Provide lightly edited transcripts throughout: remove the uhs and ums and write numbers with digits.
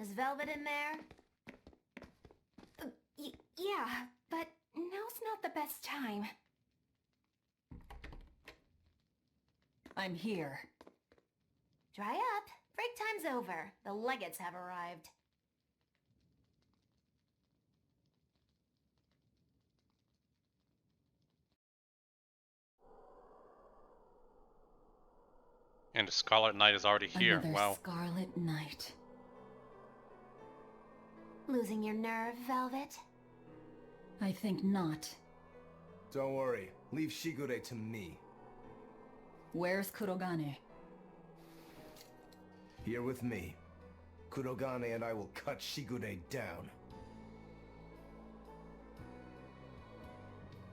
Is Velvet in there? Yeah, but now's not the best time. I'm here. Dry up. Break time's over. The legates have arrived. And the Scarlet Knight is already here. Another Wow. Scarlet Knight. Losing your nerve, Velvet? I think not. Don't worry. Leave Shigure to me. Where's Kurogane? Here with me. Kurogane and I will cut Shigure down.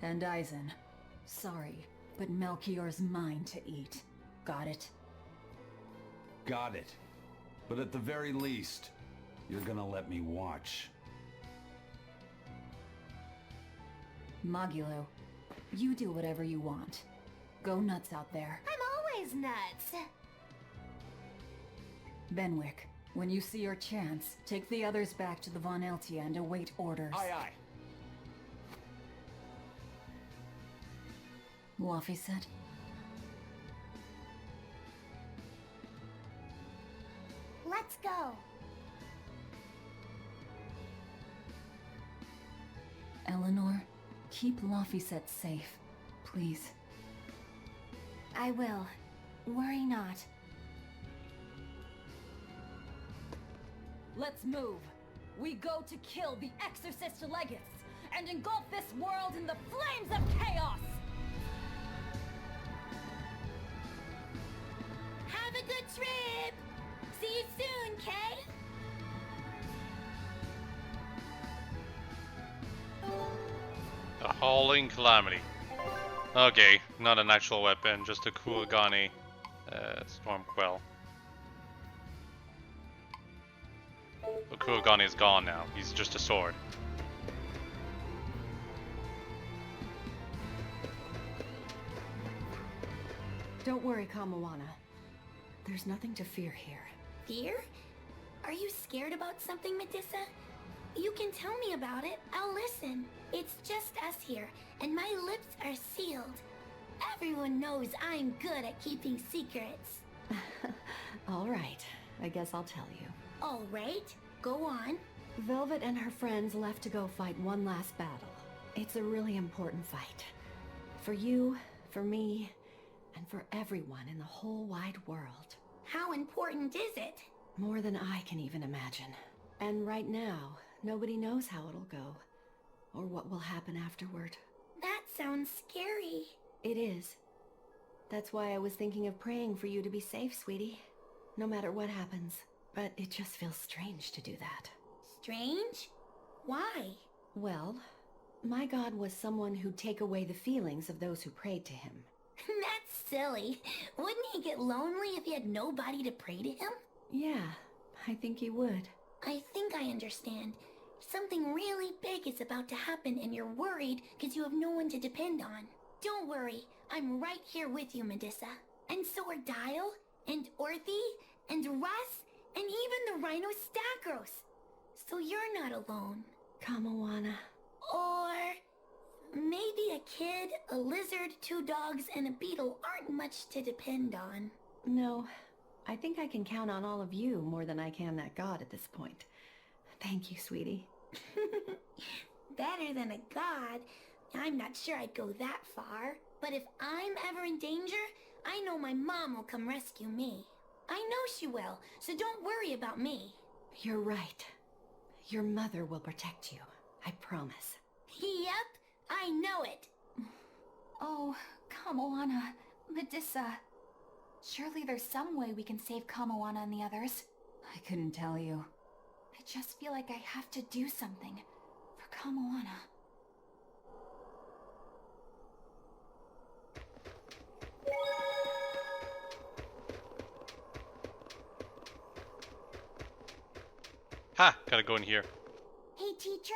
And Aizen. Sorry, but Melchior's mine to eat. Got it? Got it. But at the very least, you're gonna let me watch. Magilo, you do whatever you want. Go nuts out there. I'm always nuts. Benwick, when you see your chance, take the others back to the Von Eltia and await orders. Aye, aye. Waffy said. Let's go. Eleanor, keep Laphicet safe, please. I will. Worry not. Let's move. We go to kill the Exorcist Legates and engulf this world in the flames of chaos! Have a good trip! See you soon, Kay! The Howling Calamity. Okay, not an actual weapon, just a Kurogane Storm Quell. But Kurogane is gone now, he's just a sword. Don't worry, Kamawana. There's nothing to fear here. Fear? Are you scared about something, Medusa? You can tell me about it. I'll listen. It's just us here, and my lips are sealed. Everyone knows I'm good at keeping secrets. All right, I guess I'll tell you. All right, go on. Velvet and her friends left to go fight one last battle. It's a really important fight. For you, for me, and for everyone in the whole wide world. How important is it? More than I can even imagine. And right now, nobody knows how it'll go, or what will happen afterward. That sounds scary. It is. That's why I was thinking of praying for you to be safe, sweetie. No matter what happens. But it just feels strange to do that. Strange? Why? Well, my god was someone who'd take away the feelings of those who prayed to him. That's silly. Wouldn't he get lonely if he had nobody to pray to him? Yeah, I think he would. I think I understand. Something really big is about to happen and you're worried because you have no one to depend on. Don't worry, I'm right here with you, Medusa. And so are Dial, and Orthy, and Russ, and even the Rhino Stagros. So you're not alone. Kamawana. Or maybe a kid, a lizard, 2 dogs, and a beetle aren't much to depend on. No, I think I can count on all of you more than I can that god at this point. Thank you, sweetie. Better than a god. I'm not sure I'd go that far. But if I'm ever in danger, I know my mom will come rescue me. I know she will, so don't worry about me. You're right. Your mother will protect you. I promise. Yep, I know it. Oh, Kamawana, Medusa. Surely there's some way we can save Kamawana and the others. I couldn't tell you. I just feel like I have to do something for Kamawana. Ha! Gotta go in here. Hey, teacher?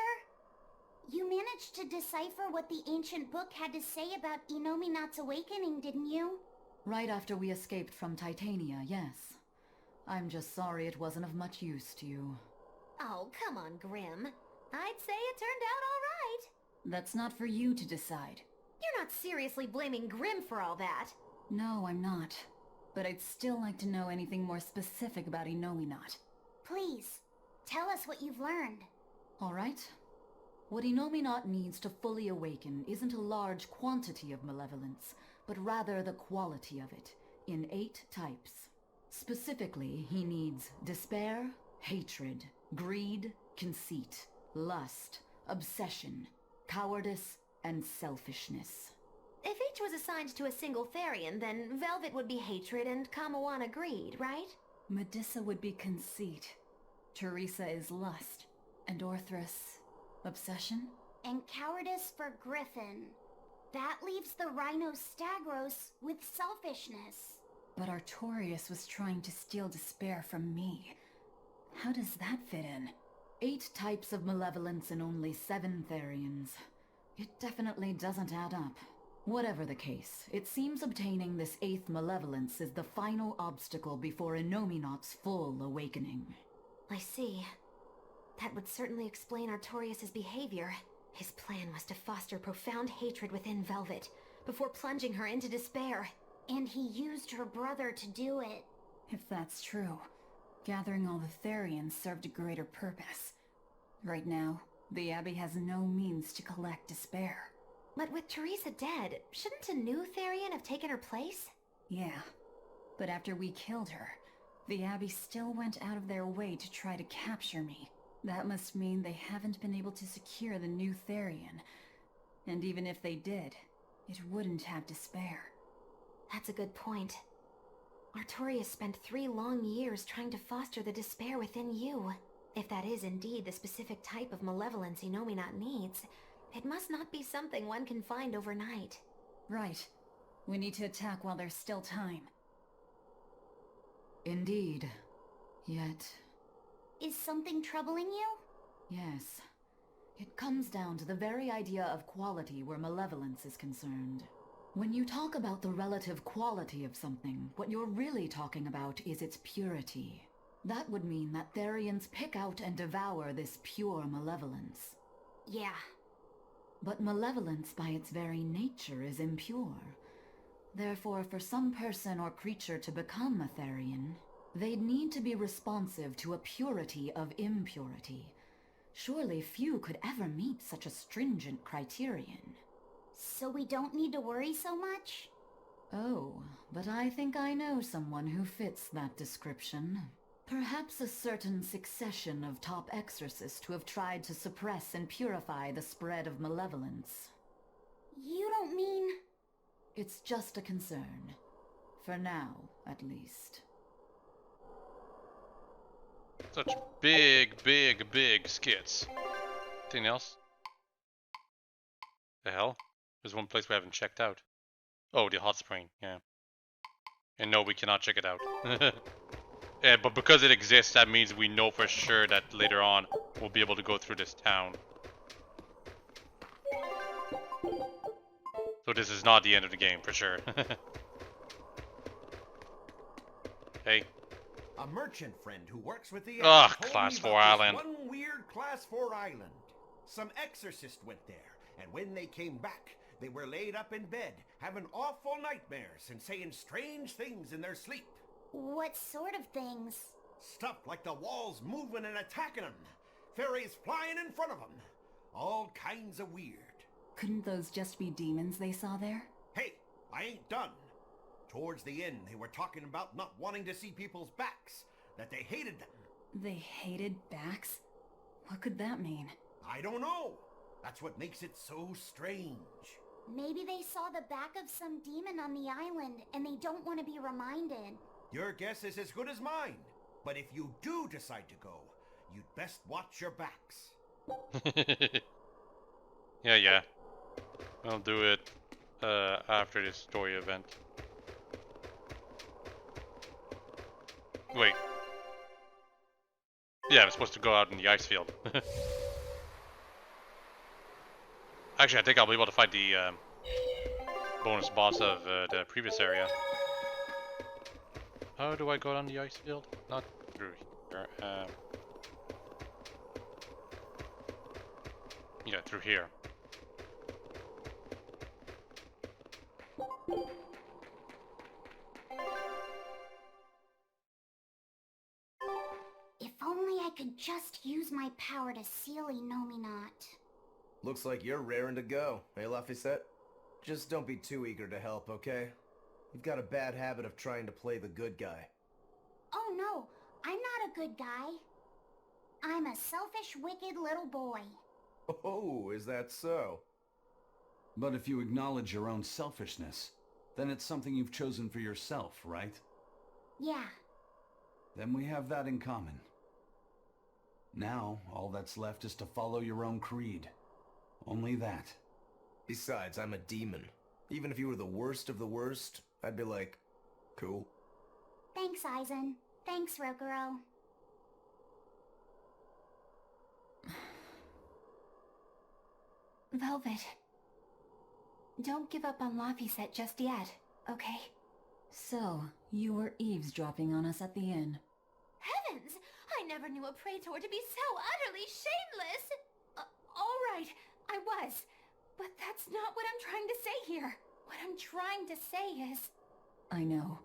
You managed to decipher what the ancient book had to say about Inominat's awakening, didn't you? Right after we escaped from Titania, yes. I'm just sorry it wasn't of much use to you. Oh, come on, Grim. I'd say it turned out all right. That's not for you to decide. You're not seriously blaming Grim for all that. No, I'm not. But I'd still like to know anything more specific about Inominat. Please, tell us what you've learned. Alright. What Inominat needs to fully awaken isn't a large quantity of malevolence, but rather the quality of it, in 8 types. Specifically, he needs despair, hatred, greed, conceit, lust, obsession, cowardice, and selfishness. If each was assigned to a single Therian, then Velvet would be hatred and Kamawana greed, right? Medusa would be conceit. Teresa is lust. And Orthrus, obsession? And cowardice for Griffin. That leaves the Rhino Stagros with selfishness. But Artorias was trying to steal despair from me. How does that fit in? 8 types of malevolence and only 7 Therians. It definitely doesn't add up. Whatever the case, it seems obtaining this 8th malevolence is the final obstacle before Inominat's full awakening. I see. That would certainly explain Artorias' behavior. His plan was to foster profound hatred within Velvet, before plunging her into despair. And he used her brother to do it. If that's true, gathering all the Therians served a greater purpose. Right now, the Abbey has no means to collect despair. But with Teresa dead, shouldn't a new Therian have taken her place? Yeah, but after we killed her, the Abbey still went out of their way to try to capture me. That must mean they haven't been able to secure the new Therian. And even if they did, it wouldn't have despair. That's a good point. Artorias spent 3 long years trying to foster the despair within you. If that is indeed the specific type of malevolence Inominat needs, it must not be something one can find overnight. Right. We need to attack while there's still time. Indeed. Yet... Is something troubling you? yes. It comes down to the very idea of quality where malevolence is concerned. When you talk about the relative quality of something, what you're really talking about is its purity. That would mean that Therians pick out and devour this pure malevolence. Yeah. But malevolence by its very nature is impure. Therefore, for some person or creature to become a Therian, they'd need to be responsive to a purity of impurity. Surely few could ever meet such a stringent criterion. So we don't need to worry so much? Oh, but I think I know someone who fits that description. Perhaps a certain succession of top exorcists who have tried to suppress and purify the spread of malevolence. You don't mean... It's just a concern. For now, at least. Such big, big, big skits. Anything else? The hell? There's one place we haven't checked out. Oh, the hot spring, yeah. And no, we cannot check it out. Yeah, but because it exists, that means we know for sure that later on we'll be able to go through this town. So this is not the end of the game, for sure. Hey. A merchant friend who works with the Ugh, told Class me 4 about this island. One weird Class 4 island. Some exorcist went there, and when they came back, they were laid up in bed, having awful nightmares and saying strange things in their sleep. What sort of things? Stuff like the walls moving and attacking them. Fairies flying in front of them. All kinds of weird. Couldn't those just be demons they saw there? Hey, I ain't done. Towards the end, they were talking about not wanting to see people's backs, that they hated them. They hated backs? What could that mean? I don't know. That's what makes it so strange. Maybe they saw the back of some demon on the island, and they don't want to be reminded. Your guess is as good as mine. But if you do decide to go, you'd best watch your backs. Yeah. I'll do it after this story event. Wait. Yeah, I'm supposed to go out in the ice field. Actually, I think I'll be able to fight the bonus boss of the previous area. How do I go down the ice field? Not through here. Yeah, through here. If only I could just use my power to seal Innominat. Looks like you're raring to go, eh, Laphicet? Just don't be too eager to help, okay? You've got a bad habit of trying to play the good guy. Oh no, I'm not a good guy. I'm a selfish, wicked little boy. Oh, is that so? But if you acknowledge your own selfishness, then it's something you've chosen for yourself, right? Yeah. Then we have that in common. Now, all that's left is to follow your own creed. Only that. Besides, I'm a demon. Even if you were the worst of the worst, I'd be like, cool. Thanks, Aizen. Thanks, Rokuro. Velvet. Don't give up on Laphicet just yet, okay? So, you were eavesdropping on us at the inn. Heavens! I never knew a praetor to be so utterly shameless! All right, I was. But that's not what I'm trying to say here. What I'm trying to say is... I know.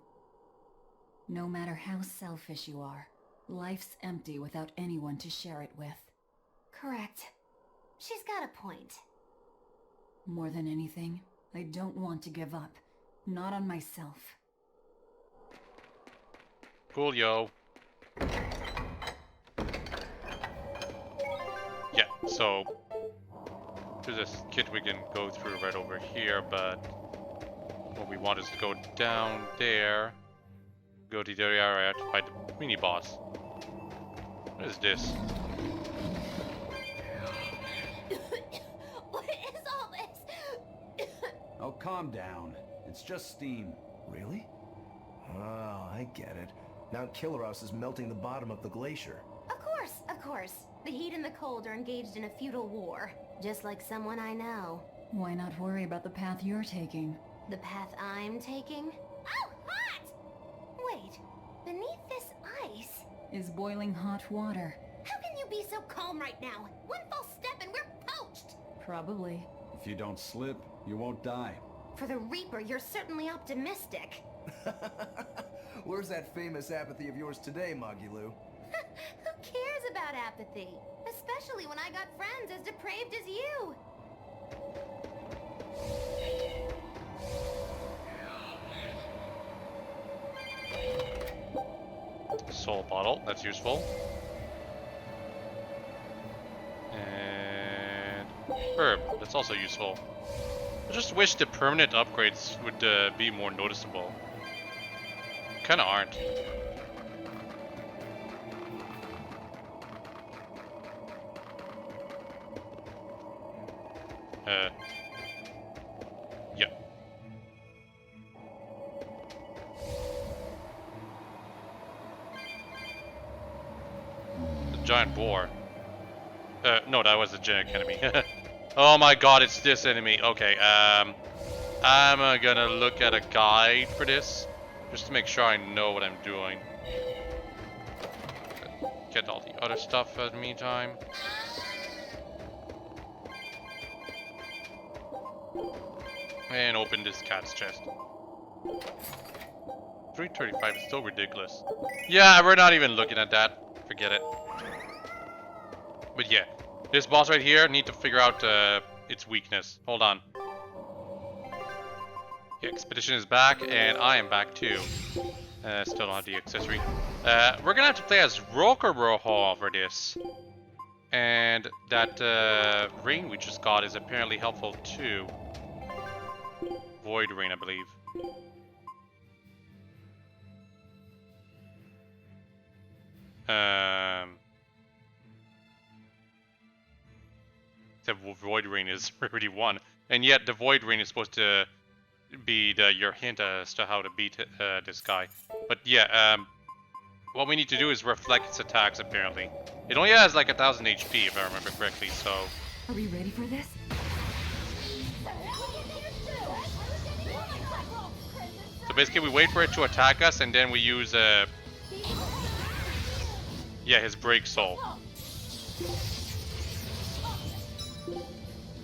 No matter how selfish you are, life's empty without anyone to share it with. Correct. She's got a point. More than anything, I don't want to give up. Not on myself. Cool, yo. Yeah, so there's this kid we can go through right over here, but what we want is to go down there, go to the area to fight the mini boss. What is this? What is all this? Oh, calm down. It's just steam. Really? Oh, I get it. Mount Killaros is melting the bottom of the glacier. Of course. The heat and the cold are engaged in a feudal war. Just like someone I know. Why not worry about the path you're taking? The path I'm taking? Oh, hot! Wait, beneath this ice... Is boiling hot water. How can you be so calm right now? One false step and we're poached! Probably. If you don't slip, you won't die. For the Reaper, you're certainly optimistic. Where's that famous apathy of yours today, Magulu? Who cares about apathy? Especially when I got friends as depraved as you. Soul bottle, that's useful. And herb, that's also useful. I just wish the permanent upgrades would be more noticeable. Kinda aren't. Yeah. The giant boar. No, that was the generic enemy. Oh my god, it's this enemy. Okay, I'm gonna look at a guide for this, just to make sure I know what I'm doing. Get all the other stuff in the meantime. And open this cat's chest. 335 is still ridiculous. Yeah, we're not even looking at that. Forget it. But yeah, this boss right here, need to figure out its weakness. Hold on. The expedition is back, and I am back too. Still don't have the accessory. We're gonna have to play as Rokuro for this. And that ring we just got is apparently helpful too. Void ring, I believe. The void ring is already one, and yet the void ring is supposed to be your hint as to how to beat this guy. But yeah, what we need to do is reflect its attacks. Apparently, it only has like 1,000 HP if I remember correctly. So, Are we ready for this? so basically, we wait for it to attack us, and then we use yeah, his break soul.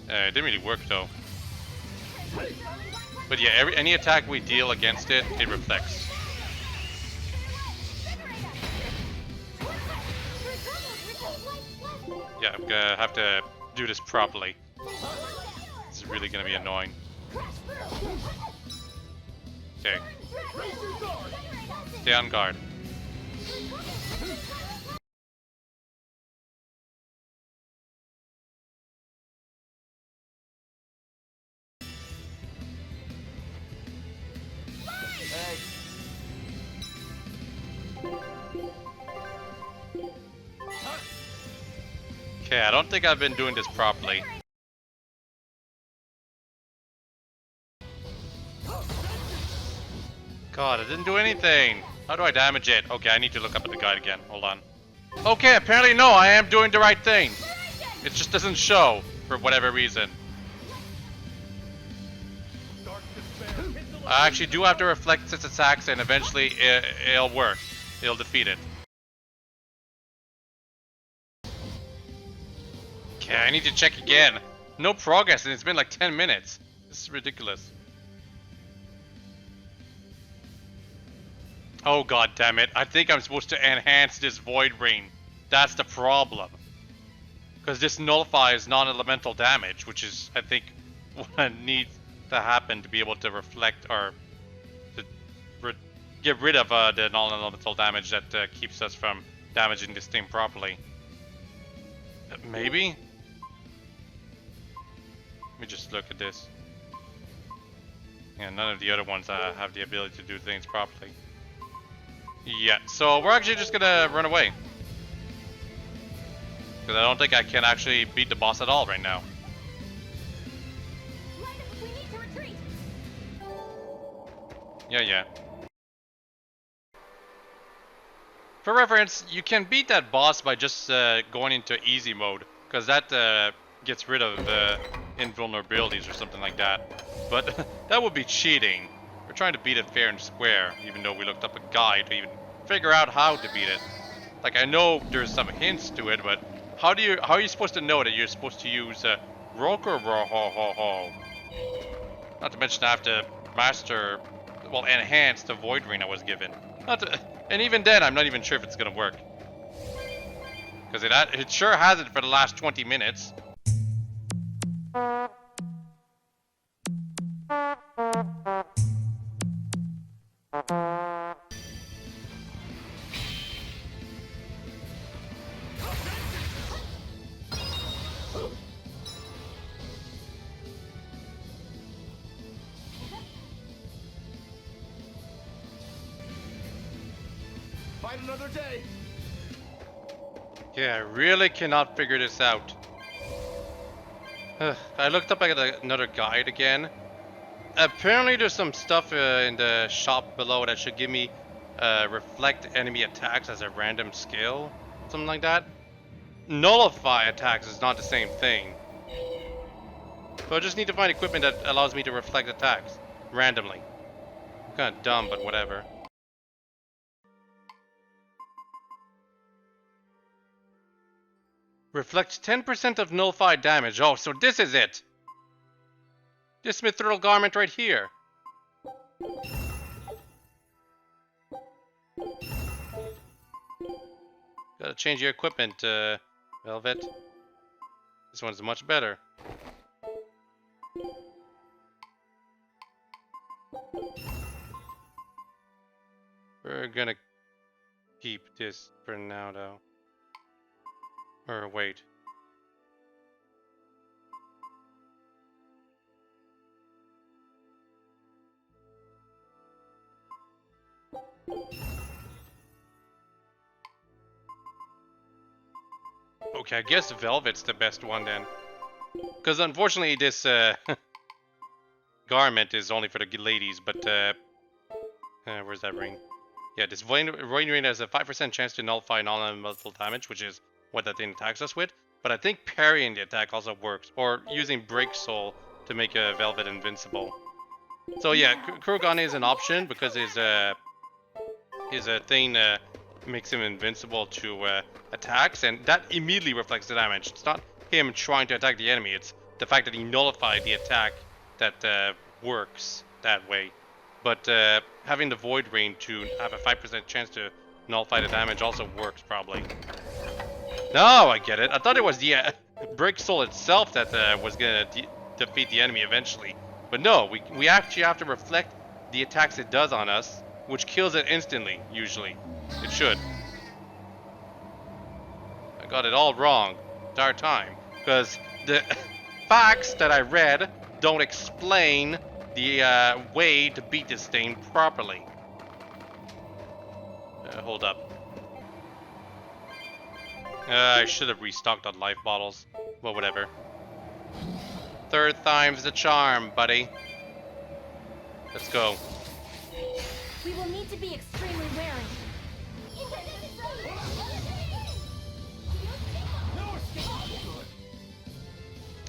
It didn't really work though. But yeah, any attack we deal against it, it reflects. Yeah, I'm gonna have to do this properly. This is really gonna be annoying. Okay. Stay on guard. Okay, I don't think I've been doing this properly. God, I didn't do anything. How do I damage it? Okay, I need to look up at the guide again. Hold on. Okay, apparently no, I am doing the right thing. It just doesn't show for whatever reason. I actually do have to reflect its attacks and eventually it'll work. It'll defeat it. Okay, I need to check again. No progress and it's been like 10 minutes. This is ridiculous. Oh god damn it. I think I'm supposed to enhance this Void Ring. That's the problem. Because this nullifies non-elemental damage, which is, I think, what needs to happen to be able to reflect or to get rid of the non-elemental damage that keeps us from damaging this thing properly. Maybe? Let me just look at this. Yeah, none of the other ones have the ability to do things properly. Yeah, so we're actually just gonna run away. Because I don't think I can actually beat the boss at all right now. We need to retreat. Yeah. For reference, you can beat that boss by just going into easy mode. Because that gets rid of invulnerabilities or something like that. But that would be cheating. We're trying to beat it fair and square, even though we looked up a guide to even figure out how to beat it. Like, I know there's some hints to it, but how are you supposed to know that you're supposed to use Roke or Ho? Not to mention I have to master, well, enhance the Void Ring I was given. And even then, I'm not even sure if it's gonna work. Because it sure hasn't for the last 20 minutes. Fight another day. Yeah, I really cannot figure this out. I looked up at another guide again. Apparently there's some stuff in the shop below that should give me reflect enemy attacks as a random skill. Something like that. Nullify attacks is not the same thing. So I just need to find equipment that allows me to reflect attacks randomly. Kinda dumb, but whatever. Reflects 10% of nullified damage. Oh, so this is it! This mithril garment right here. Gotta change your equipment, Velvet. This one's much better. We're gonna keep this for now, though. Or wait. Okay, I guess Velvet's the best one then. Because unfortunately this garment is only for the ladies, but where's that ring? Yeah, this Void Ring has a 5% chance to nullify non-elemental damage, which is what that thing attacks us with. But I think parrying the attack also works, or using Break Soul to make Velvet invincible. So yeah, Kurgan is an option because his thing makes him invincible to attacks, and that immediately reflects the damage. It's not him trying to attack the enemy. It's the fact that he nullified the attack that works that way. But having the Void Rain to have a 5% chance to nullify the damage also works, probably. No, I get it. I thought it was the Break Soul itself that was going to defeat the enemy eventually. But no, we actually have to reflect the attacks it does on us, which kills it instantly, usually. It should. I got it all wrong the entire time, because the facts that I read don't explain the way to beat this thing properly. Hold up. I should have restocked on life bottles. Well, whatever. Third time's the charm, buddy. Let's go. We will need to be extremely wary.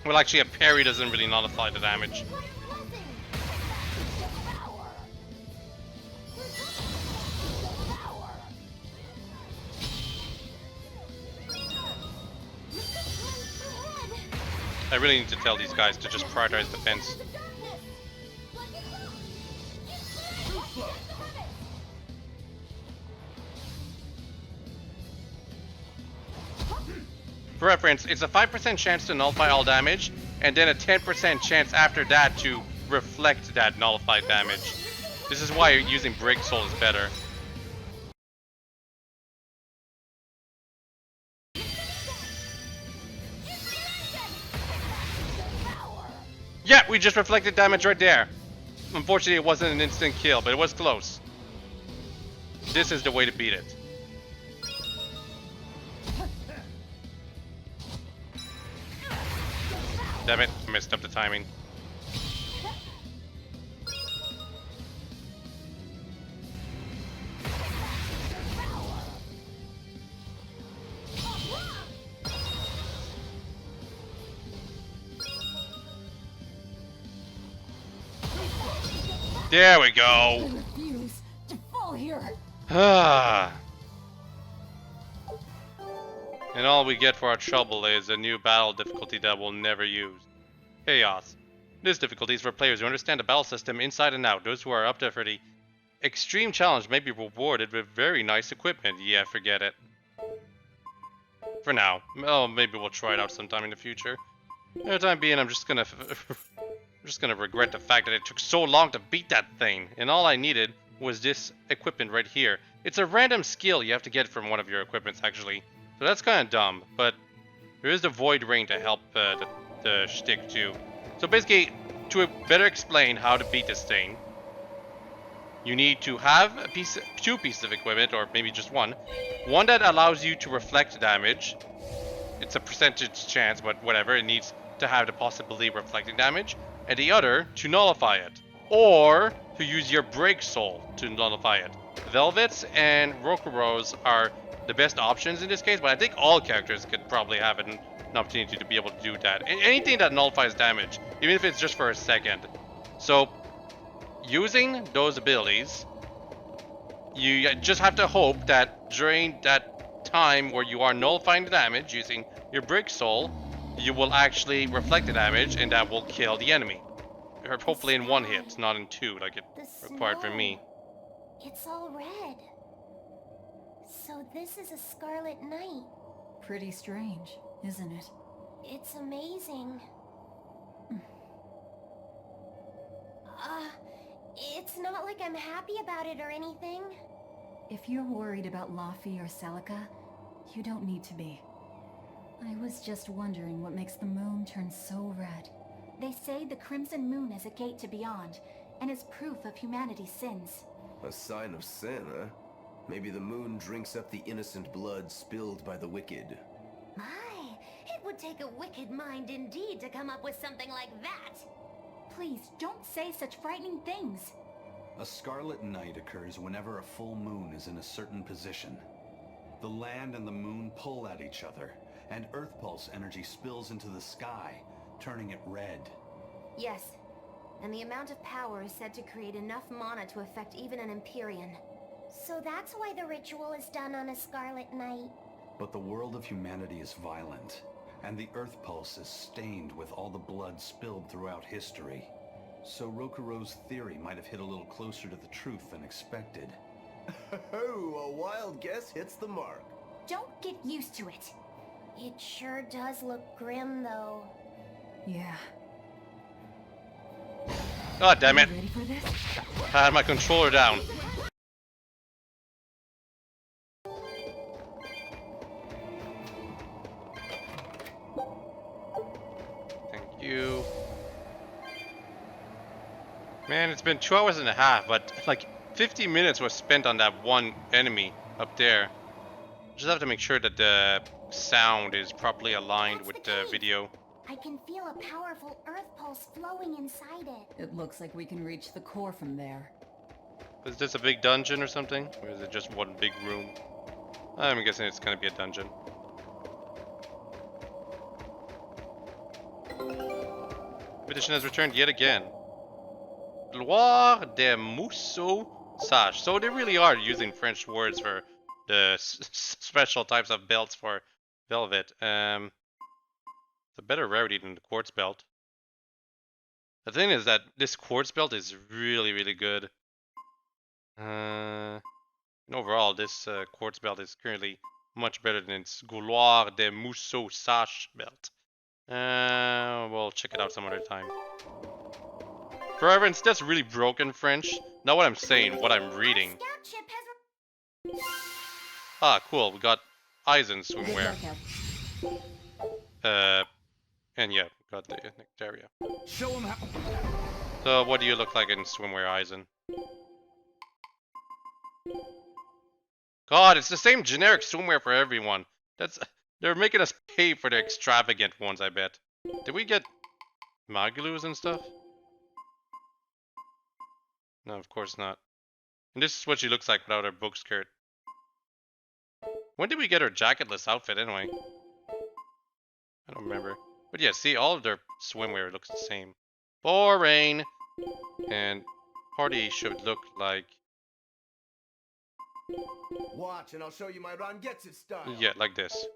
Well, actually, a parry doesn't really nullify the damage. I really need to tell these guys to just prioritize defense. For reference, it's a 5% chance to nullify all damage, and then a 10% chance after that to reflect that nullified damage. This is why using Break Soul is better. Yeah, we just reflected damage right there. Unfortunately, it wasn't an instant kill, but it was close. This is the way to beat it. Damn it, I messed up the timing. There we go. I refuse to fall here. Ah. And all we get for our trouble is a new battle difficulty that we'll never use. Chaos. This difficulty is for players who understand the battle system inside and out. Those who are up to for the extreme challenge may be rewarded with very nice equipment. Yeah, forget it. For now. Oh, maybe we'll try it out sometime in the future. For the time being, I'm just gonna regret the fact that it took so long to beat that thing. And all I needed was this equipment right here. It's a random skill you have to get from one of your equipments, actually. So that's kind of dumb, but there is the Void Ring to help the shtick too. So basically, to better explain how to beat this thing, you need to have two pieces of equipment, or maybe just one. One that allows you to reflect damage. It's a percentage chance, but whatever. It needs to have the possibility of reflecting damage. And the other to nullify it, or to use your Break Soul to nullify it. Velvets and Rokuros are the best options in this case, but I think all characters could probably have an opportunity to be able to do that. Anything that nullifies damage, even if it's just for a second. So, using those abilities, you just have to hope that during that time where you are nullifying the damage using your Break Soul, you will actually reflect the damage, and that will kill the enemy. Hopefully in one hit, not in two, like it required for me. It's all red. So this is a Scarlet Night. Pretty strange, isn't it? It's amazing. It's not like I'm happy about it or anything. If you're worried about Laffy or Celica, you don't need to be. I was just wondering what makes the moon turn so red. They say the Crimson Moon is a gate to beyond, and is proof of humanity's sins. A sign of sin, huh? Maybe the moon drinks up the innocent blood spilled by the wicked. My, it would take a wicked mind indeed to come up with something like that. Please, don't say such frightening things. A scarlet night occurs whenever a full moon is in a certain position. The land and the moon pull at each other, and Earth Pulse energy spills into the sky, turning it red. Yes, and the amount of power is said to create enough mana to affect even an Empyrean. So that's why the ritual is done on a Scarlet Night. But the world of humanity is violent, And the Earth Pulse is stained with all the blood spilled throughout history. So Rokuro's theory might have hit a little closer to the truth than expected. Oh, a wild guess hits the mark. Don't get used to it. It sure does look grim, though. Yeah. God damn it! Ready for this? I had my controller down. Thank you. Man, it's been 2 hours and a half, but like 50 minutes was spent on that one enemy up there. Just have to make sure that the sound is properly aligned That's with the the cave. video. I can feel a powerful earth pulse flowing inside it. It looks like we can reach the core from there. Is this a big dungeon or something? Or is it just one big room? I'm guessing it's gonna be a dungeon. Expedition has returned yet again. Gloire de Mousseau Sage. So they really are using French words for the special types of belts for velvet. It's a better rarity than the quartz belt. The thing is that this quartz belt is really, really good. And overall, this quartz belt is currently much better than its Gloire de Mousseau Sage belt. We'll check it out some other time. For reference, that's really broken French. Not what I'm saying, what I'm reading. Scout ship has... Ah, cool. We got Eisen Good swimwear. luck out. And yeah, we got the Nectaria. Show him how. So, what do you look like in swimwear, Eisen? God, it's the same generic swimwear for everyone. They're making us pay for the extravagant ones, I bet. Did we get Magulus and stuff? No, of course not. And this is what she looks like without her book skirt. When did we get her jacketless outfit anyway? I don't remember. But yeah, see, all of their swimwear looks the same. Boring! And party should look like... Watch, and I'll show you my Rangetsu style. Yeah, like this.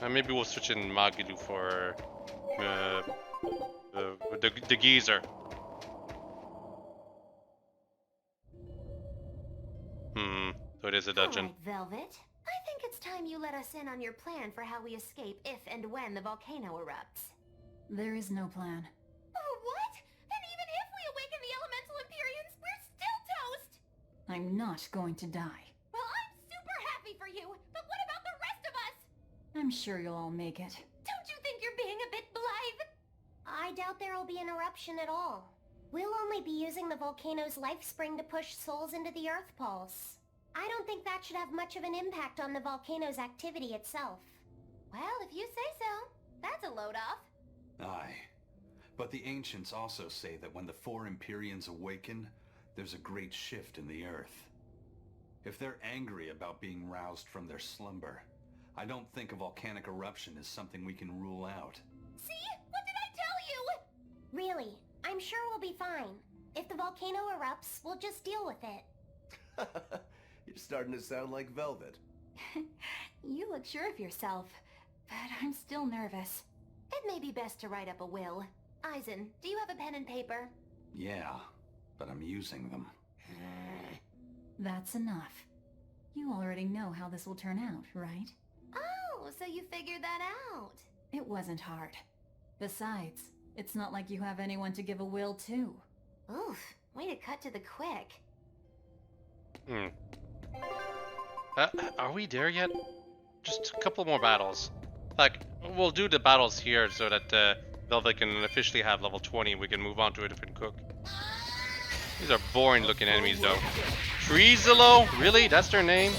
Maybe we'll switch in Magulu for the geezer. So it is a dungeon. Alright, Velvet. I think it's time you let us in on your plan for how we escape if and when the volcano erupts. There is no plan. Oh, what? Then even if we awaken the elemental Empyreans, we're still toast! I'm not going to die. Well, I'm super happy for you, but what about the rest of us? I'm sure you'll all make it. Don't you think you're being a bit blithe? I doubt there'll be an eruption at all. We'll only be using the volcano's life spring to push souls into the earth pulse. I don't think that should have much of an impact on the volcano's activity itself. Well, if you say so. That's a load off. Aye. But the ancients also say that when the 4 Empyreans awaken, there's a great shift in the earth. If they're angry about being roused from their slumber, I don't think a volcanic eruption is something we can rule out. See? What did I tell you? Really, I'm sure we'll be fine. If the volcano erupts, we'll just deal with it. You're starting to sound like Velvet. You look sure of yourself, but I'm still nervous. It may be best to write up a will. Eisen, do you have a pen and paper? Yeah, but I'm using them. That's enough. You already know how this will turn out, right? Oh, so you figured that out. It wasn't hard. Besides, it's not like you have anyone to give a will to. Oof, way to cut to the quick. Are we there yet? Just a couple more battles. Like, we'll do the battles here so that Velvet can officially have level 20. We can move on to a different cook. These are boring looking enemies though. Treezelo? Really? That's their name?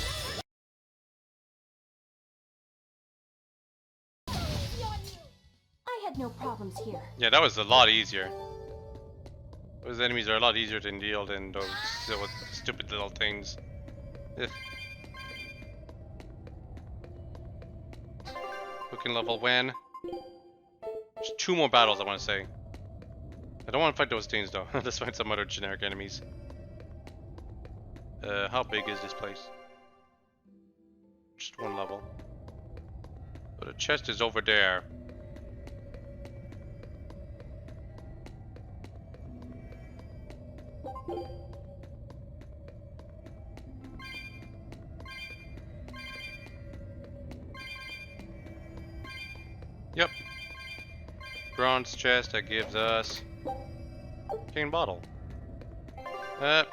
I had no problems here. Yeah, that was a lot easier. Those enemies are a lot easier to deal than those stupid little things. Ugh. Cooking level when? Just 2 more battles, I want to say. I don't want to fight those things though. Let's find some other generic enemies. How big is this place? Just 1 level. Go to chest is over there. Yep. Bronze chest that gives us cane bottle. No.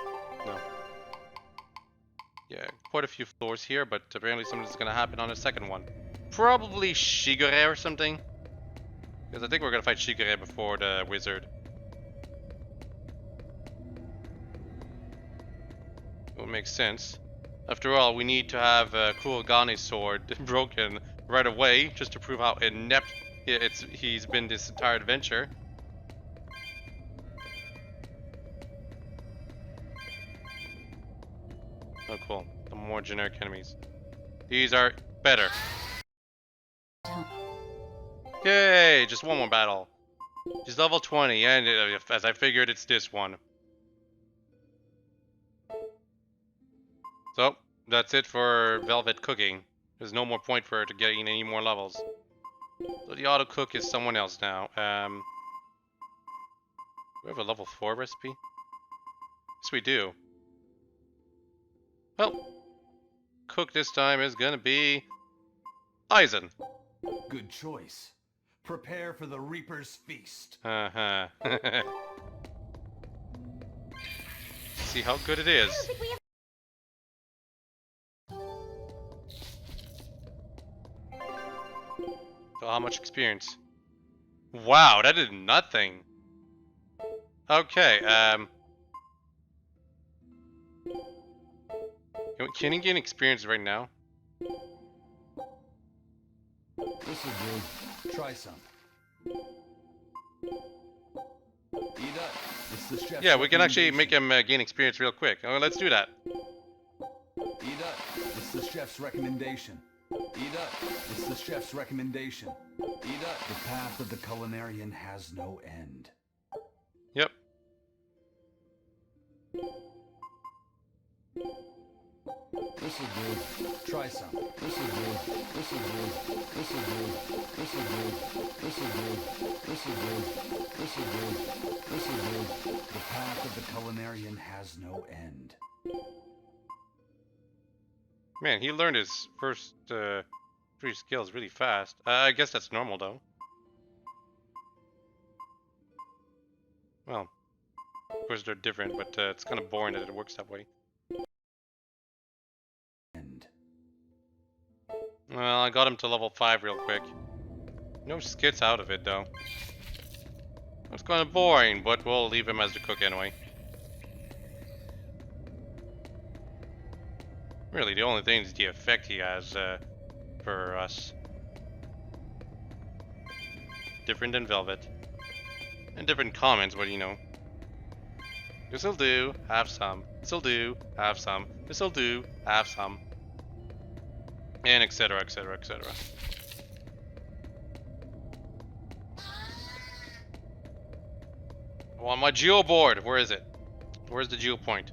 Yeah, quite a few floors here, but apparently something's gonna happen on the second one. Probably Shigure or something. Because I think we're gonna fight Shigure before the wizard. Will make sense. After all, we need to have Kuragane's sword broken right away, just to prove how inept he's been this entire adventure. Oh, cool. The more generic enemies. These are better. Yay! Just one more battle. She's level 20, and as I figured, it's this one. So, that's it for Velvet cooking. There's no more point for her to getting any more levels. So the auto cook is someone else now. Do we have a level 4 recipe? Yes, we do. Well, cook this time is gonna be Aizen. Good choice. Prepare for the Reaper's feast. Uh-huh. See how good it is. So how much experience? Wow, that did nothing. Okay, can he gain experience right now? This is good. Try some. Eat up. It's the chef's Yeah, we can actually make him gain experience real quick. Oh, let's do that. Eat up. It's the chef's recommendation. Eat up. It's the chef's recommendation. Eat up. The path of the culinarian has no end. Yep. This is good. Try some. This is good. This is good. This is good. This is good. This is good. This is good. This is good. This is good. The path of the culinarian has no end. Man, he learned his first 3 skills really fast. I guess that's normal though. Well, of course they're different, but it's kind of boring that it works that way. Well, I got him to level 5 real quick. No skits out of it though. It's kind of boring, but we'll leave him as the cook anyway. Really, the only thing is the effect he has for us. Different than Velvet. And different comments, but you know. This'll do, have some. This'll do, have some. This'll do, have some. And etc, etc, etc. I want my geo board. Where is it? Where's the geo point?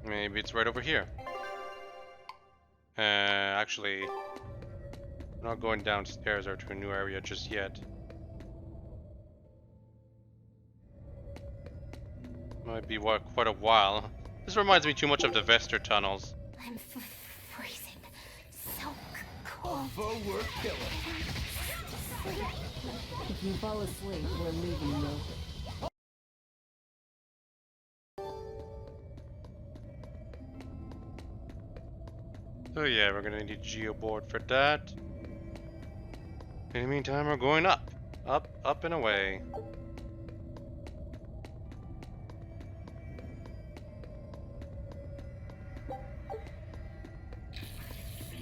Maybe it's right over here. Actually, I'm not going downstairs or to a new area just yet. Might be quite a while. This reminds me too much of the Vester tunnels. I'm freezing. So cold. Forward killer. If you fall asleep, we're leaving you. So yeah, we're gonna need a geo board for that. In the meantime, we're going up. Up, up and away.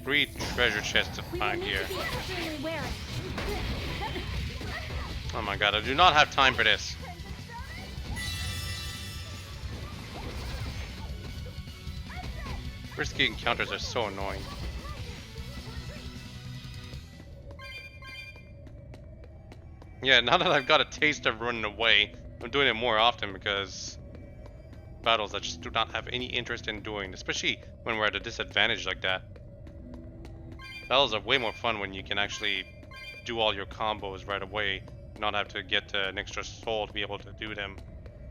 Three treasure chests to find here. Oh my god, I do not have time for this. Risky encounters are so annoying. Yeah, now that I've got a taste of running away, I'm doing it more often because battles I just do not have any interest in doing, especially when we're at a disadvantage like that. Battles are way more fun when you can actually do all your combos right away, not have to get an extra soul to be able to do them.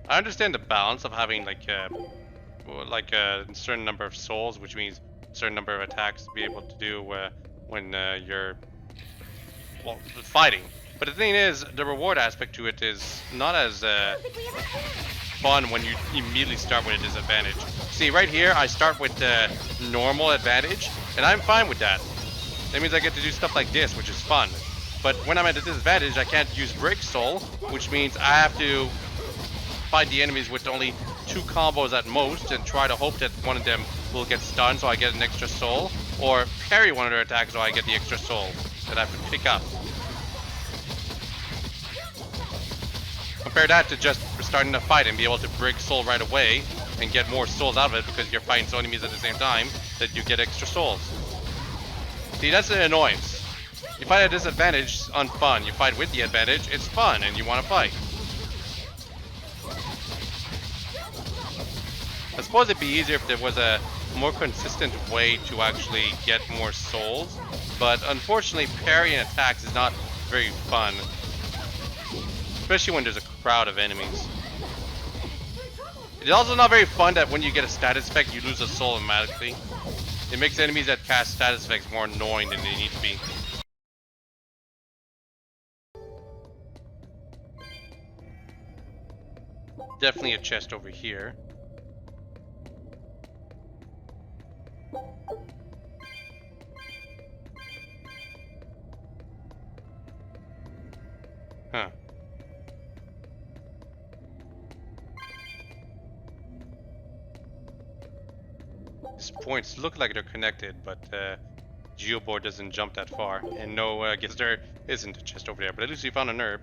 I understand the balance of having like a certain number of souls, which means a certain number of attacks to be able to do when you're fighting. But the thing is, the reward aspect to it is not as fun when you immediately start with a disadvantage. See, right here, I start with normal advantage, and I'm fine with that. That means I get to do stuff like this, which is fun. But when I'm at a disadvantage, I can't use Break Soul, which means I have to fight the enemies with only 2 combos at most and try to hope that one of them will get stunned so I get an extra soul, or parry one of their attacks so I get the extra soul that I have to pick up. Compare that to just starting to fight and be able to break soul right away and get more souls out of it because you're fighting so many enemies at the same time that you get extra souls. See, that's an annoyance. You fight at a disadvantage, it's unfun. You fight with the advantage, it's fun and you want to fight. I suppose it'd be easier if there was a more consistent way to actually get more souls, but unfortunately parrying attacks is not very fun. Especially when there's a crowd of enemies. It's also not very fun that when you get a status effect, you lose a soul automatically. It makes enemies that cast status effects more annoying than they need to be. Definitely a chest over here. Huh. These points look like they're connected, but Geoboard doesn't jump that far. And no, I guess there isn't a chest over there, but at least we found an herb.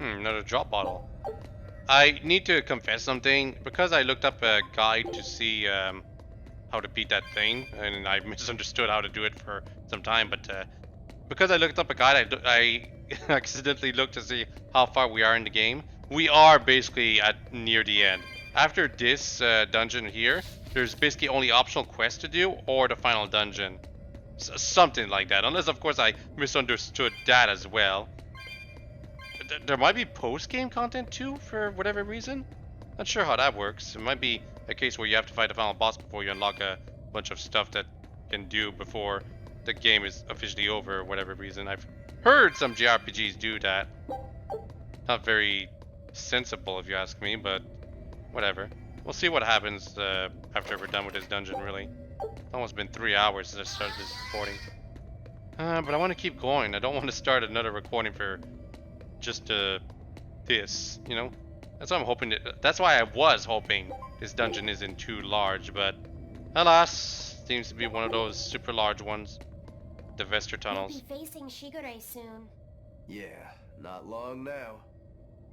Another drop bottle. I need to confess something. Because I looked up a guide to see how to beat that thing, and I misunderstood how to do it for some time, but because I looked up a guide, I accidentally looked to see how far we are in the game. We are basically at near the end. After this dungeon here, there's basically only optional quests to do or the final dungeon. Something like that, unless of course I misunderstood that as well. There might be post-game content too, for whatever reason. Not sure how that works. It might be a case where you have to fight the final boss before you unlock a bunch of stuff that you can do before the game is officially over, or whatever reason. I've heard some JRPGs do that. Not very sensible if you ask me, but whatever. We'll see what happens after we're done with this dungeon, really. It's almost been 3 hours since I started this recording. But I want to keep going. I don't want to start another recording for just this, you know? That's why I'm hoping that's why I was hoping this dungeon isn't too large, but alas, seems to be one of those super large ones. The Vester tunnels. We'll be facing Shigure soon. Yeah, not long now.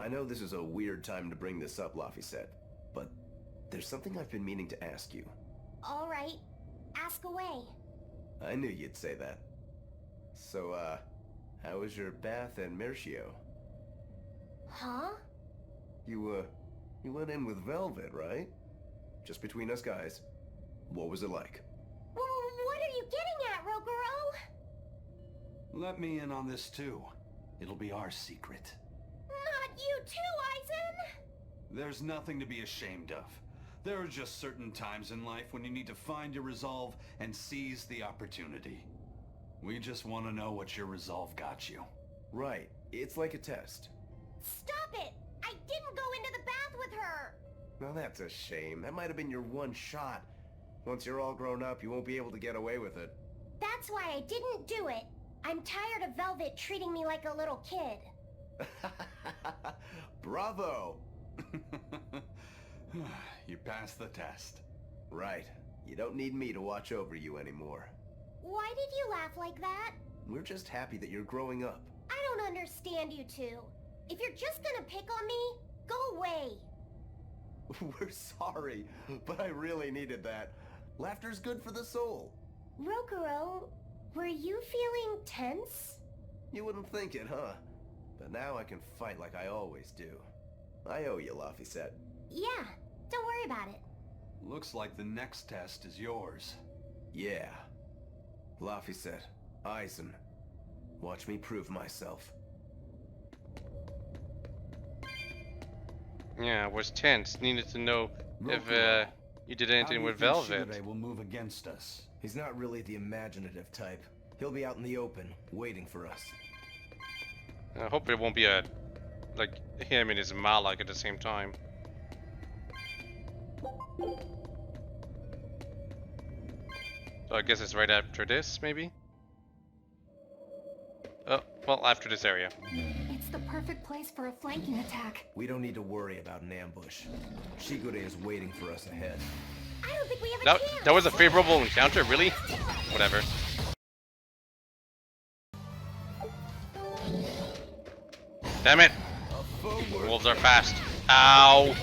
I know this is a weird time to bring this up, Laphicet, but there's something I've been meaning to ask you. All right, ask away. I knew you'd say that. So, how was your bath and Mercio? Huh? You went in with Velvet, right? Just between us guys. What was it like? What are you getting at, Rogoro? Let me in on this too. It'll be our secret. Not you too, Aizen! There's nothing to be ashamed of. There are just certain times in life when you need to find your resolve and seize the opportunity. We just want to know what your resolve got you. Right. It's like a test. Stop it! I didn't go into the bath with her! Now that's a shame. That might have been your one shot. Once you're all grown up, you won't be able to get away with it. That's why I didn't do it. I'm tired of Velvet treating me like a little kid. Bravo! You passed the test. Right. You don't need me to watch over you anymore. Why did you laugh like that? We're just happy that you're growing up. I don't understand you two. If you're just gonna pick on me, go away. We're sorry, but I really needed that. Laughter's good for the soul. Rokuro, were you feeling tense? You wouldn't think it, huh? But now I can fight like I always do. I owe you, Laphicet. Yeah, don't worry about it. Looks like the next test is yours. Yeah. Laphicet, Eisen. Watch me prove myself. Yeah, I was tense. Needed to know if Rokuro, you did how do anything you with think Velvet. Shigure will move against us? He's not really the imaginative type. He'll be out in the open, waiting for us. I hope it won't be a like him and his Malak at the same time. So I guess it's right after this, maybe? Oh, well, after this area. It's the perfect place for a flanking attack. We don't need to worry about an ambush. Shigure is waiting for us ahead. I don't think we have a That, chance. that was a favorable encounter, really? Whatever. Damn it! Wolves are fast. Ow!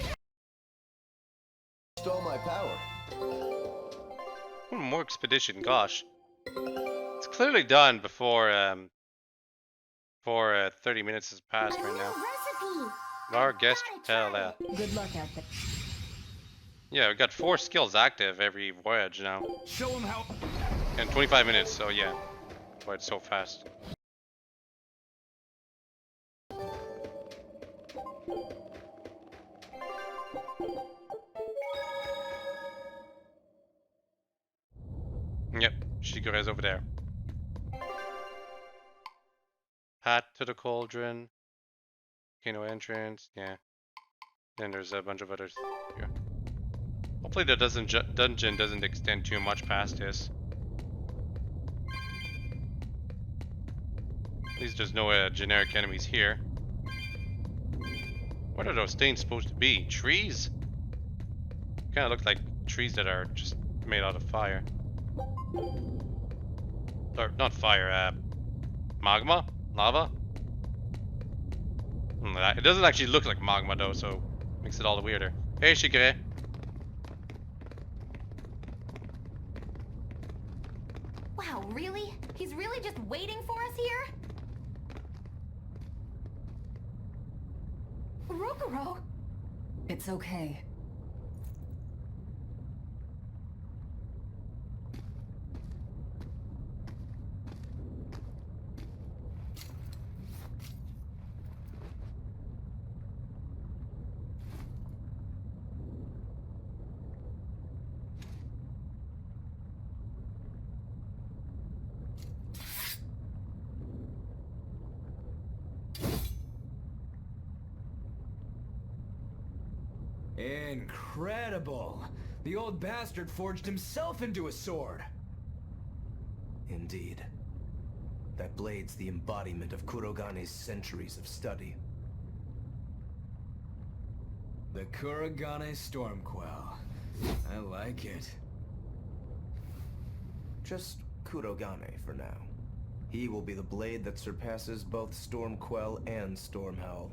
Stole my power. More expedition, gosh. It's clearly done before 30 minutes has passed right now. Recipe. Our guest tell Good luck out there. Yeah, we got 4 skills active every voyage now. Show him how. And 25 minutes, so yeah. Why it's so fast. Yep, Shigure's over there. Hat to the cauldron. Volcano entrance, yeah. Then there's a bunch of others here. Hopefully the dungeon doesn't extend too much past this. At least there's no generic enemies here. What are those things supposed to be? Trees? Kind of look like trees that are just made out of fire. Or not fire, magma? Lava? It doesn't actually look like magma though, so makes it all the weirder. Hey Shigure. Wow, really? He's really just waiting for us here? Rokuro! It's okay. Incredible! The old bastard forged himself into a sword! Indeed. That blade's the embodiment of Kurogane's centuries of study. The Kurogane Stormquell. I like it. Just Kurogane for now. He will be the blade that surpasses both Stormquell and Stormhowl.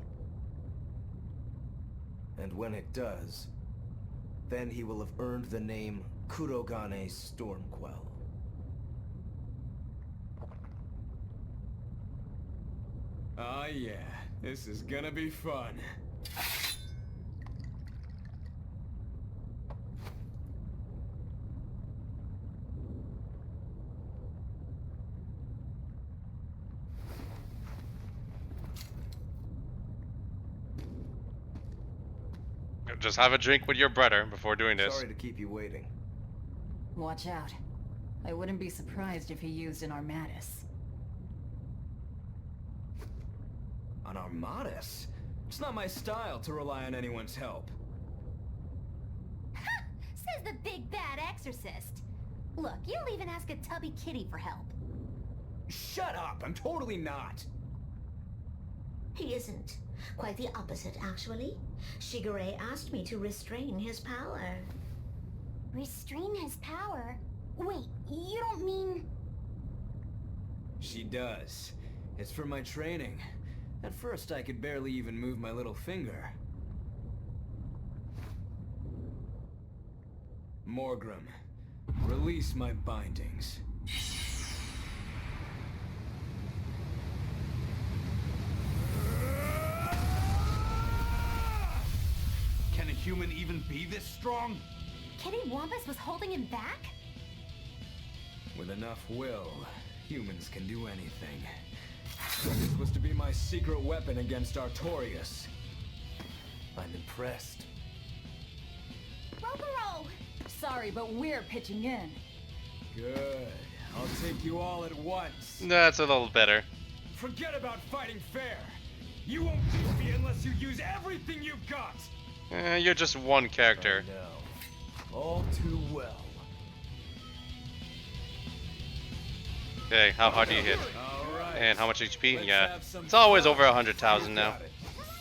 And when it does, then he will have earned the name Kurogane Stormquell. Oh yeah, this is gonna be fun. Just have a drink with your brother before doing this. Sorry to keep you waiting. Watch out. I wouldn't be surprised if he used an Armatus. An Armatus? It's not my style to rely on anyone's help. Says the big bad exorcist. Look, you'll even ask a tubby kitty for help. Shut up! I'm totally not! He isn't. Quite the opposite, actually. Shigure asked me to restrain his power. Restrain his power? Wait, you don't mean... She does. It's for my training. At first I could barely even move my little finger. Morgrim, release my bindings. Can a human even be this strong? Kitty Wampus was holding him back? With enough will, humans can do anything. This was to be my secret weapon against Artorias. I'm impressed. Roboro! Sorry, but we're pitching in. Good. I'll take you all at once. That's a little better. Forget about fighting fair. You won't beat me unless you use everything you've got. You're just one character. I know. All too well. Okay, how hard do you hit? All right. And how much HP? Let's Yeah, have some it's always fun. over 100,000 now. Got it.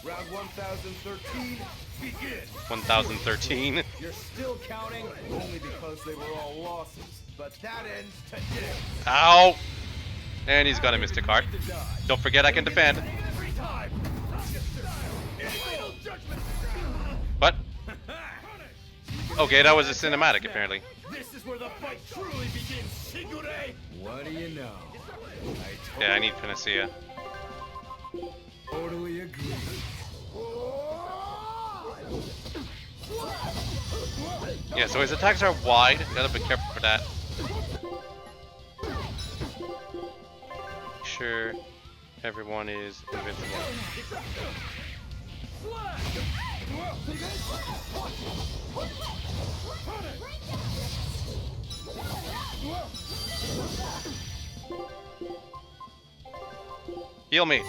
Round 1013, begin. 1,013. You're still counting only because they were all losses, but that ends today. Ow! And he's got a Mystic Heart. Don't forget I can defend. Every time. But okay, that was a cinematic apparently. This is where the fight truly begins, Shigure. What do you know? Yeah, I need Panacea. Totally agree. Yeah, so his attacks are wide. You gotta be careful for that. Make sure everyone is invincible. Heal me.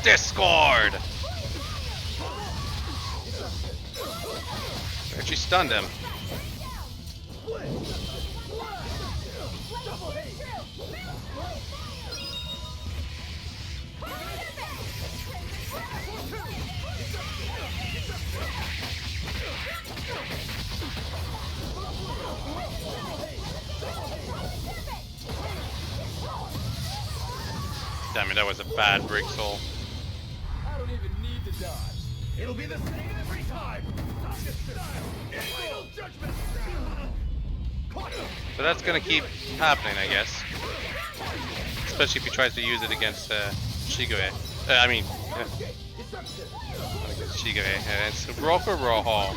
Discord! She stunned him. Damn it, that was a bad break soul. I don't even need to dodge. It'll be the same every time. Final judgment. So that's gonna keep happening, I guess. Especially if he tries to use it against Shigure. Against Shigure. And it's Roka Rojo.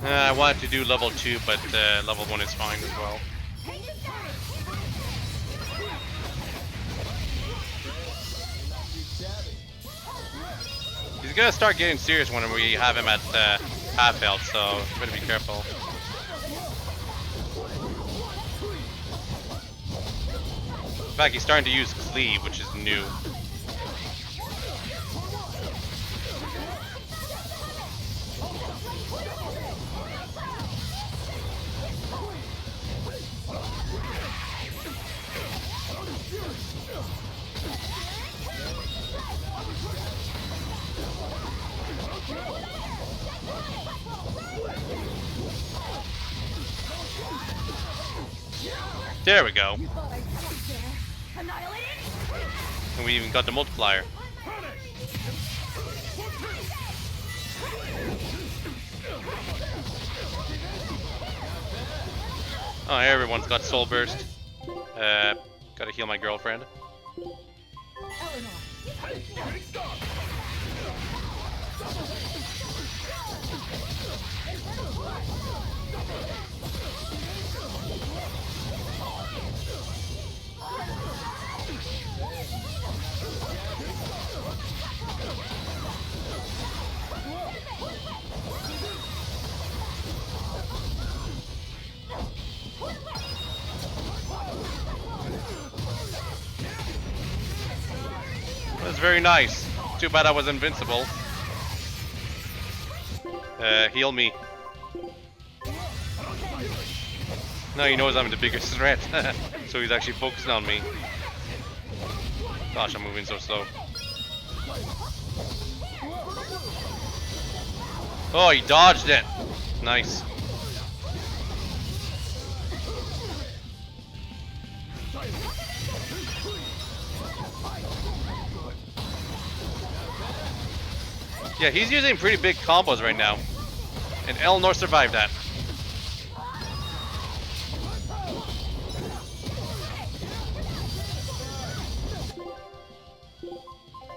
I wanted to do level 2, but level 1 is fine as well. He's gonna start getting serious when we have him at half health, so you better be careful. In fact, he's starting to use Cleave, which is new. There we go. And we even got the multiplier. Oh, everyone's got soul burst. Gotta heal my girlfriend. was very nice. Too bad I was invincible. Heal me. Now he knows I'm the biggest threat. So he's actually focusing on me. Gosh, I'm moving so slow. Oh, he dodged it. Nice. Yeah, he's using pretty big combos right now. And Eleanor survived that.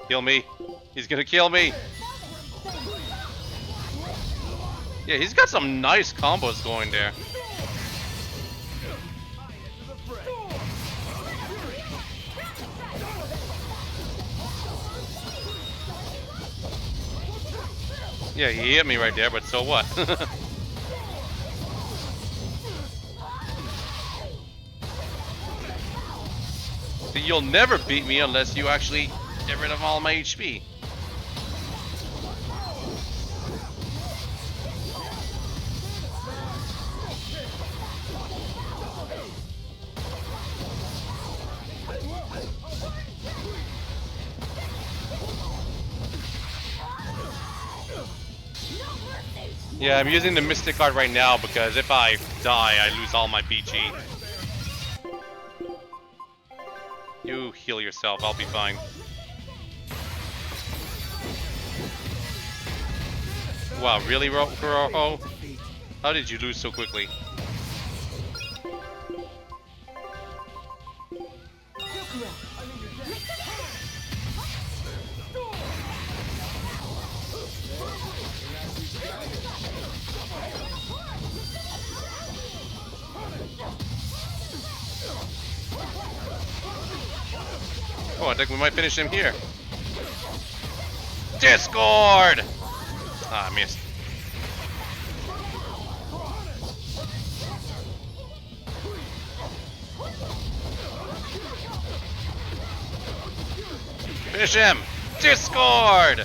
Kill me. He's gonna kill me. Yeah, he's got some nice combos going there. Yeah, he hit me right there, but so what? See, you'll never beat me unless you actually get rid of all my HP. Yeah, I'm using the Mystic card right now because if I die, I lose all my BG. You heal yourself, I'll be fine. Wow, really, Rojo? How did you lose so quickly? Oh, I think we might finish him here. Discord! Ah, I missed. Finish him! Discord!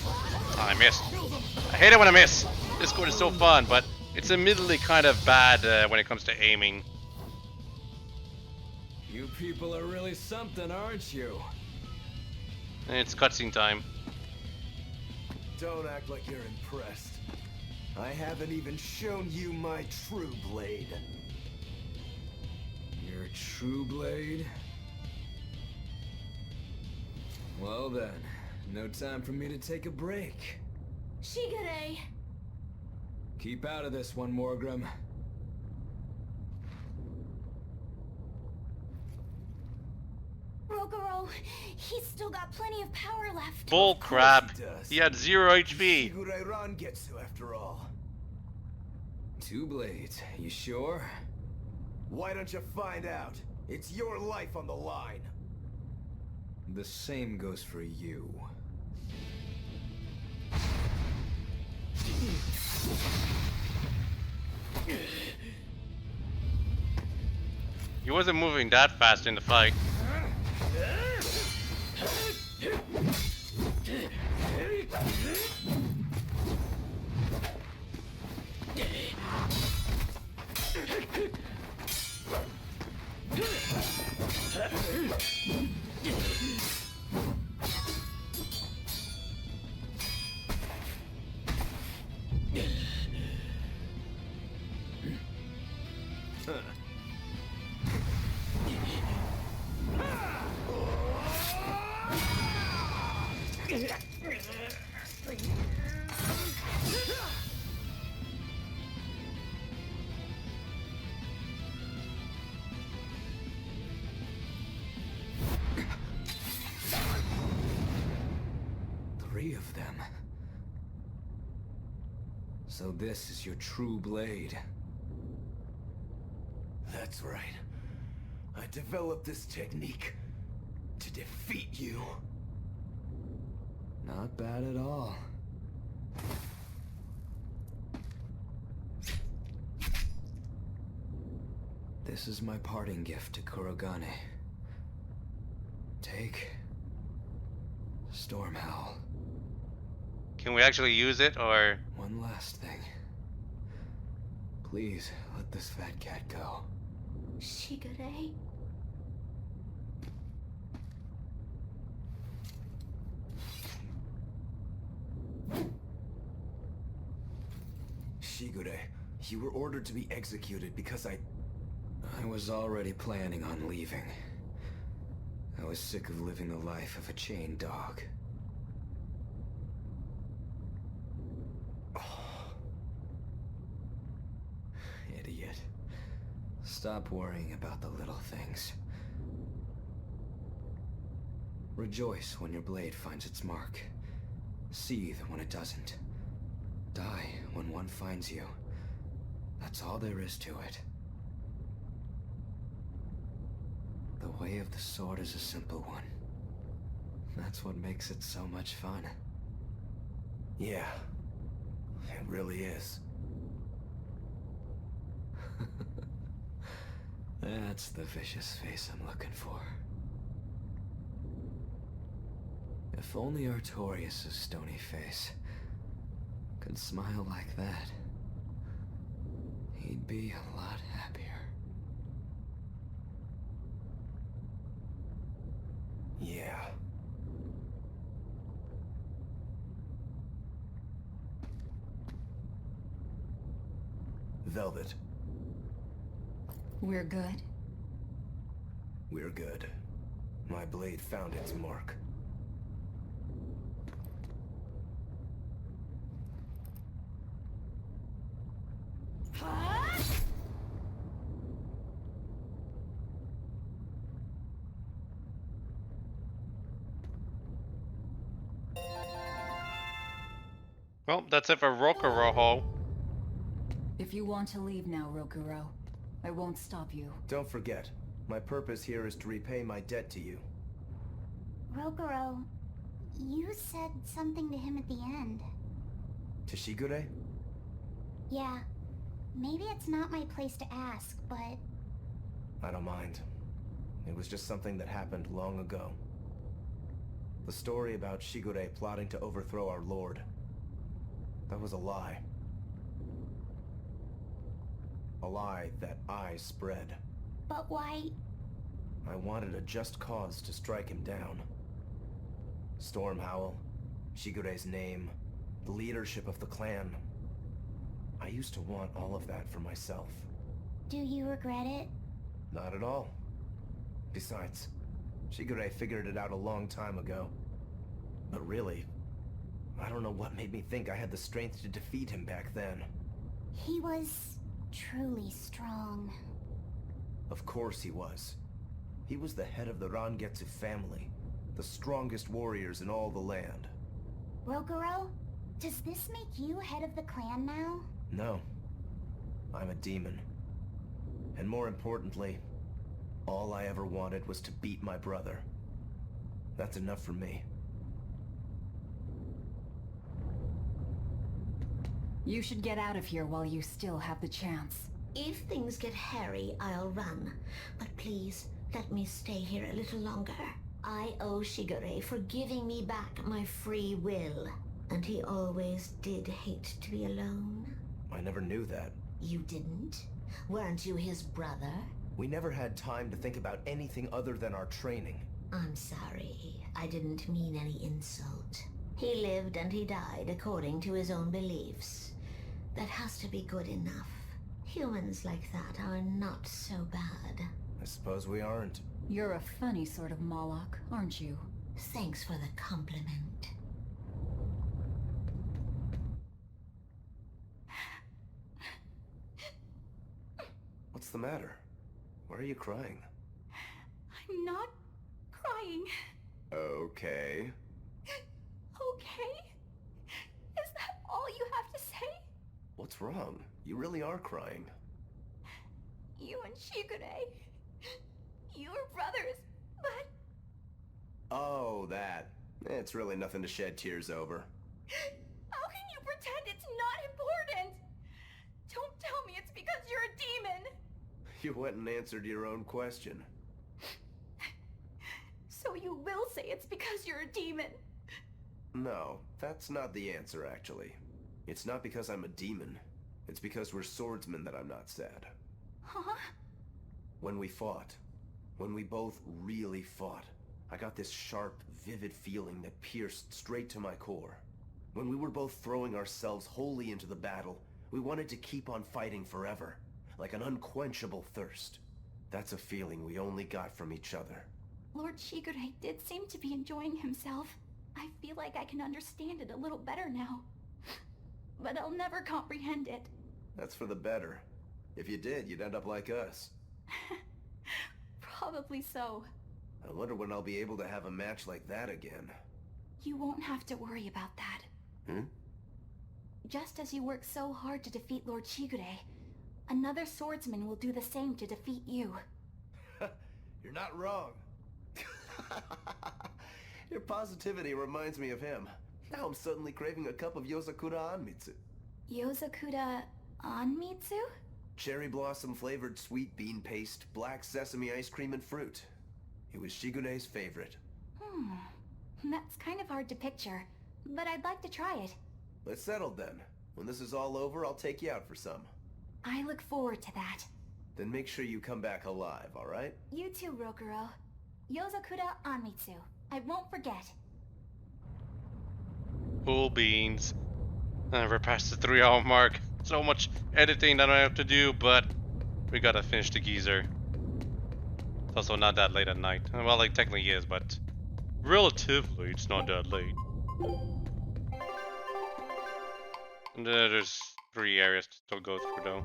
Ah, I missed. I hate it when I miss. Discord is so fun, but it's admittedly kind of bad when it comes to aiming. You people are really something, aren't you? It's cutscene time. Don't act like you're impressed. I haven't even shown you my true blade. Your true blade? Well then, no time for me to take a break. Shigure! Keep out of this one, Morgrim. Rogoro, he's still got plenty of power left. Bull crap. he does. He had 0 HP. Shigure Rangetsu, after all. 2 blades, you sure? Why don't you find out? It's your life on the line. The same goes for you. He wasn't moving that fast in the fight. Of them. So this is your true blade. That's right. I developed this technique to defeat you. Not bad at all. This is my parting gift to Kurogane. Take Storm Howl. Can we actually use it, or... One last thing. Please, let this fat cat go. Shigure? Shigure, you were ordered to be executed because I was already planning on leaving. I was sick of living the life of a chained dog. Oh. Idiot. Stop worrying about the little things. Rejoice when your blade finds its mark. Seethe when it doesn't. Die when one finds you. That's all there is to it. The way of the sword is a simple one. That's what makes it so much fun. Yeah, it really is. That's the vicious face I'm looking for. If only Artorias' stony face could smile like that, he'd be a lot happier. Yeah. Velvet. We're good? We're good. My blade found its mark. Well, that's it for Rokuroho. If you want to leave now, Rokuro, I won't stop you. Don't forget, my purpose here is to repay my debt to you. Rokuro, you said something to him at the end. To Shigure? Yeah. Maybe it's not my place to ask, but... I don't mind. It was just something that happened long ago. The story about Shigure plotting to overthrow our lord. That was a lie. A lie that I spread. But why... I wanted a just cause to strike him down. Storm Howl, Shigure's name, the leadership of the clan. I used to want all of that for myself. Do you regret it? Not at all. Besides, Shigure figured it out a long time ago. But really, I don't know what made me think I had the strength to defeat him back then. He was truly strong. Of course he was. He was the head of the Rangetsu family, the strongest warriors in all the land. Rokuro, does this make you head of the clan now? No. I'm a demon. And more importantly, all I ever wanted was to beat my brother. That's enough for me. You should get out of here while you still have the chance. If things get hairy, I'll run. But please, let me stay here a little longer. I owe Shigure for giving me back my free will. And he always did hate to be alone. I never knew that. You didn't? Weren't you his brother? We never had time to think about anything other than our training. I'm sorry. I didn't mean any insult. He lived and he died according to his own beliefs. That has to be good enough. Humans like that are not so bad. I suppose we aren't. You're a funny sort of Moloch, aren't you? Thanks for the compliment. What's the matter? Why are you crying? I'm not crying. Okay. Okay? Is that all you have to say? What's wrong? You really are crying. You and Shigure, you were brothers, but... Oh, that. It's really nothing to shed tears over. How can you pretend it's not important? Don't tell me it's because you're a demon. You went and answered your own question. So you will say it's because you're a demon. No, that's not the answer, actually. It's not because I'm a demon. It's because we're swordsmen that I'm not sad. Huh? When we fought, when we both really fought, I got this sharp, vivid feeling that pierced straight to my core. When we were both throwing ourselves wholly into the battle, we wanted to keep on fighting forever, like an unquenchable thirst. That's a feeling we only got from each other. Lord Shigure did seem to be enjoying himself. I feel like I can understand it a little better now. But I'll never comprehend it. That's for the better. If you did, you'd end up like us. Probably so. I wonder when I'll be able to have a match like that again. You won't have to worry about that. Hmm? Just as you worked so hard to defeat Lord Shigure, another swordsman will do the same to defeat you. You're not wrong. Your positivity reminds me of him. Now I'm suddenly craving a cup of Yozakura Anmitsu. Yozakura Anmitsu? Cherry blossom flavored sweet bean paste, black sesame ice cream, and fruit. It was Shigure's favorite. That's kind of hard to picture, but I'd like to try it. Let's settle then. When this is all over, I'll take you out for some. I look forward to that. Then make sure you come back alive, alright? You too, Rokuro. Yozakura Anmitsu. I won't forget. Cool beans. We're past the 3-hour mark. So much editing that I have to do, but we gotta finish the geezer. It's also not that late at night. Well, like technically is, but relatively it's not that late. And there's 3 areas to go through though.